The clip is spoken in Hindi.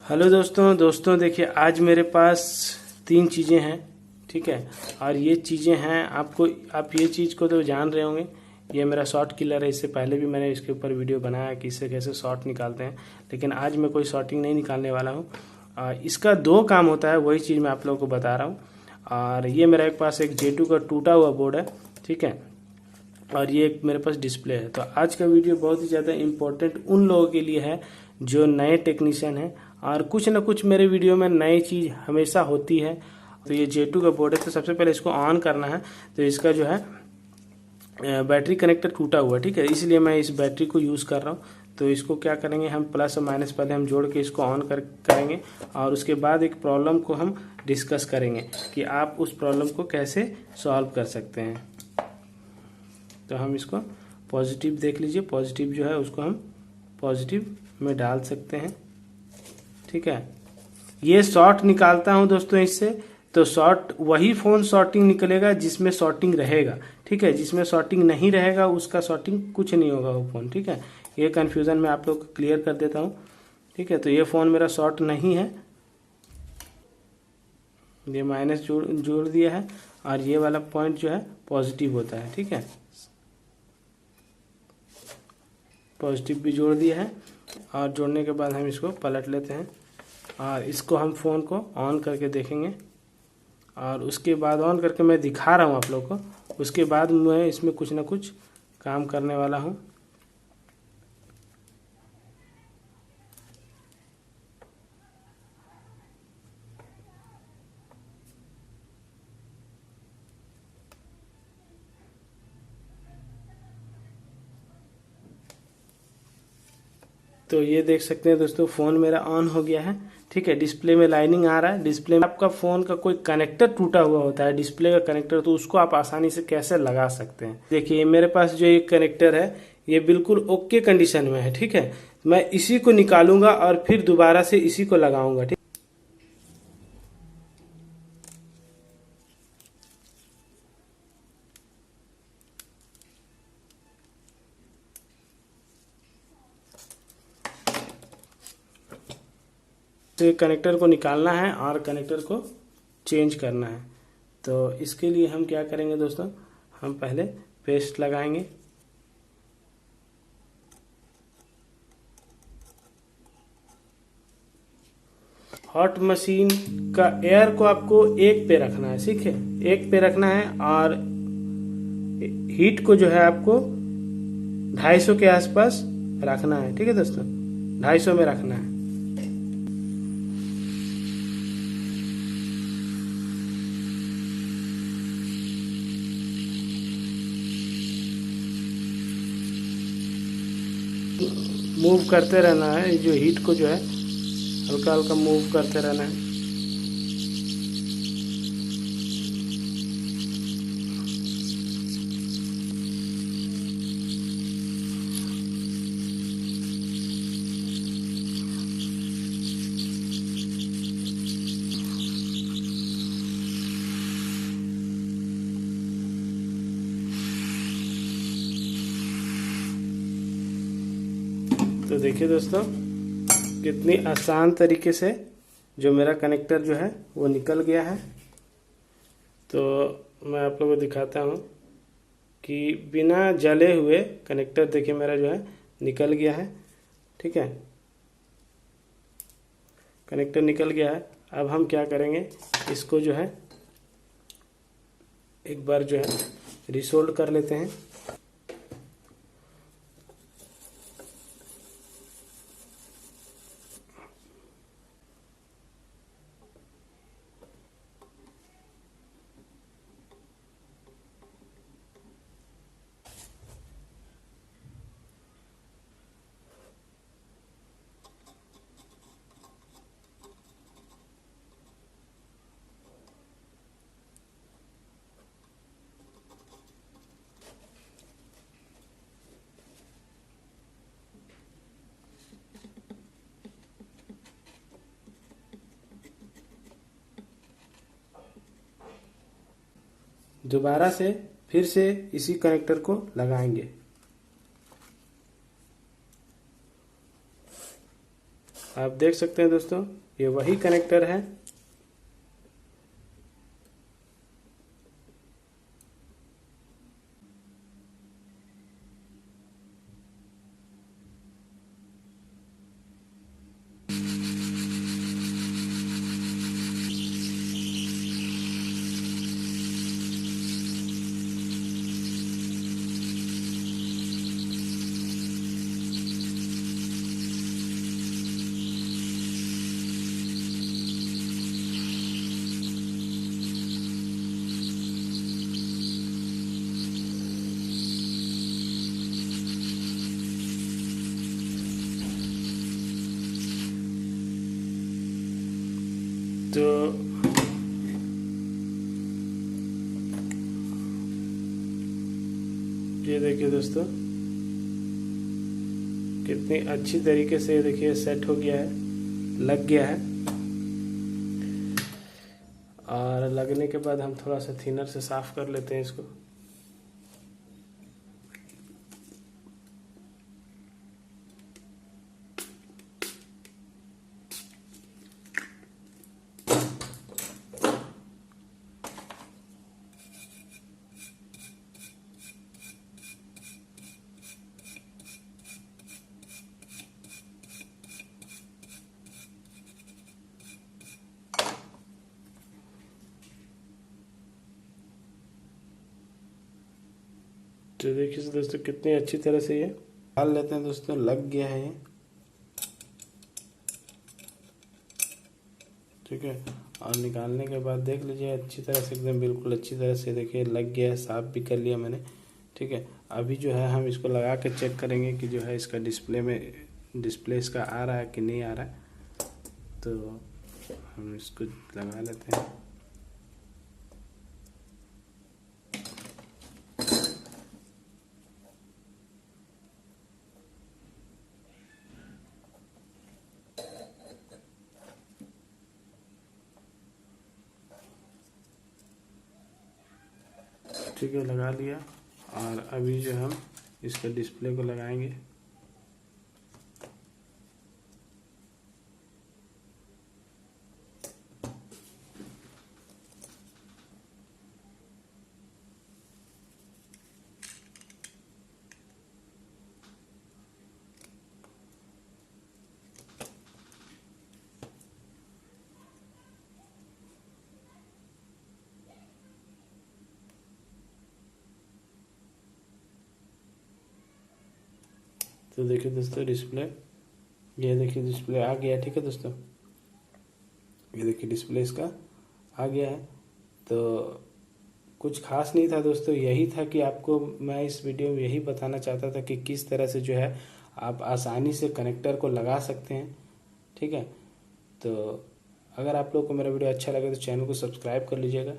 हेलो दोस्तों देखिए, आज मेरे पास 3 चीज़ें हैं। ठीक है, और ये चीज़ें हैं, आप ये चीज़ को तो जान रहे होंगे। ये मेरा शॉर्ट किलर है। इससे पहले भी मैंने इसके ऊपर वीडियो बनाया कि इससे कैसे शॉर्ट निकालते हैं, लेकिन आज मैं कोई शॉर्टिंग नहीं निकालने वाला हूँ। इसका 2 काम होता है, वही चीज़ मैं आप लोगों को बता रहा हूँ। और ये मेरे पास एक J2 का टूटा हुआ बोर्ड है, ठीक है, और ये एक मेरे पास डिस्प्ले है। तो आज का वीडियो बहुत ही ज़्यादा इम्पोर्टेंट उन लोगों के लिए है जो नए टेक्नीशियन हैं, और कुछ ना कुछ मेरे वीडियो में नई चीज़ हमेशा होती है। तो ये J2 का बोर्ड है, तो सबसे पहले इसको ऑन करना है। तो इसका जो है बैटरी कनेक्टर टूटा हुआ है, ठीक है, इसलिए मैं इस बैटरी को यूज़ कर रहा हूँ। तो इसको क्या करेंगे, हम प्लस और माइनस पहले हम जोड़ के इसको ऑन करेंगे, और उसके बाद एक प्रॉब्लम को हम डिस्कस करेंगे कि आप उस प्रॉब्लम को कैसे सॉल्व कर सकते हैं। तो हम इसको पॉजिटिव देख लीजिए, पॉजिटिव जो है उसको हम पॉजिटिव में डाल सकते हैं, ठीक है। ये शॉर्ट निकालता हूं दोस्तों इससे, तो शॉर्ट वही फ़ोन शॉर्टिंग निकलेगा जिसमें शॉर्टिंग रहेगा, ठीक है। जिसमें शॉर्टिंग नहीं रहेगा उसका शॉर्टिंग कुछ नहीं होगा वो फ़ोन, ठीक है। ये कन्फ्यूज़न मैं आप लोग को क्लियर कर देता हूँ, ठीक है। तो ये फ़ोन मेरा शॉर्ट नहीं है, ये माइनस जोड़ दिया है, और ये वाला पॉइंट जो है पॉजिटिव होता है, ठीक है। पॉजिटिव भी जोड़ दिया है, और जोड़ने के बाद हम इसको पलट लेते हैं, और इसको हम फ़ोन को ऑन करके देखेंगे। और उसके बाद ऑन करके मैं दिखा रहा हूँ आप लोग को, उसके बाद मैं इसमें कुछ ना कुछ काम करने वाला हूँ। तो ये देख सकते हैं दोस्तों, फ़ोन मेरा ऑन हो गया है, ठीक है। डिस्प्ले में लाइनिंग आ रहा है। डिस्प्ले में आपका फ़ोन का कोई कनेक्टर टूटा हुआ होता है, डिस्प्ले का कनेक्टर, तो उसको आप आसानी से कैसे लगा सकते हैं। देखिए मेरे पास जो ये कनेक्टर है ये बिल्कुल ओके कंडीशन में है, ठीक है। मैं इसी को निकालूंगा और फिर दोबारा से इसी को लगाऊंगा, ठीक। तो कनेक्टर को निकालना है और कनेक्टर को चेंज करना है। तो इसके लिए हम क्या करेंगे दोस्तों, हम पहले पेस्ट लगाएंगे। हॉट मशीन का एयर को आपको 1 पे रखना है, ठीक है, 1 पे रखना है, और हीट को जो है आपको 250 के आसपास रखना है, ठीक है दोस्तों, 250 में रखना है। मूव करते रहना है, जो हीट को जो है हल्का हल्का मूव करते रहना है। तो देखिए दोस्तों, कितनी आसान तरीके से जो मेरा कनेक्टर जो है वो निकल गया है। तो मैं आप लोगों को दिखाता हूँ कि बिना जले हुए कनेक्टर देखिए मेरा जो है निकल गया है, ठीक है। कनेक्टर निकल गया है। अब हम क्या करेंगे, इसको जो है एक बार जो है रिसोल्ड कर लेते हैं। दोबारा से फिर से इसी कनेक्टर को लगाएंगे, आप देख सकते हैं दोस्तों, ये वही कनेक्टर है। तो ये देखिए दोस्तों, कितनी अच्छी तरीके से देखिए सेट हो गया है, लग गया है। और लगने के बाद हम थोड़ा सा थिनर से साफ कर लेते हैं इसको। तो देखिए दोस्तों, कितनी अच्छी तरह से ये डाल लेते हैं दोस्तों, लग गया है ये। ठीक है, और निकालने के बाद देख लीजिए अच्छी तरह से, एकदम बिल्कुल अच्छी तरह से देखिए लग गया है, साफ भी कर लिया मैंने। ठीक है, अभी जो है हम इसको लगा के चेक करेंगे कि जो है इसका डिस्प्ले इसका आ रहा है कि नहीं आ रहा है। तो हम इसको लगा लेते हैं। ठीक है, लगा लिया। और अभी जो हम इसके डिस्प्ले को लगाएंगे। तो देखिए दोस्तों डिस्प्ले, ये देखिए डिस्प्ले आ गया। ठीक है दोस्तों, ये देखिए डिस्प्ले इसका आ गया है। तो कुछ खास नहीं था दोस्तों, यही था कि आपको मैं इस वीडियो में यही बताना चाहता था कि किस तरह से जो है आप आसानी से कनेक्टर को लगा सकते हैं। ठीक है, तो अगर आप लोग को मेरा वीडियो अच्छा लगे तो चैनल को सब्सक्राइब कर लीजिएगा।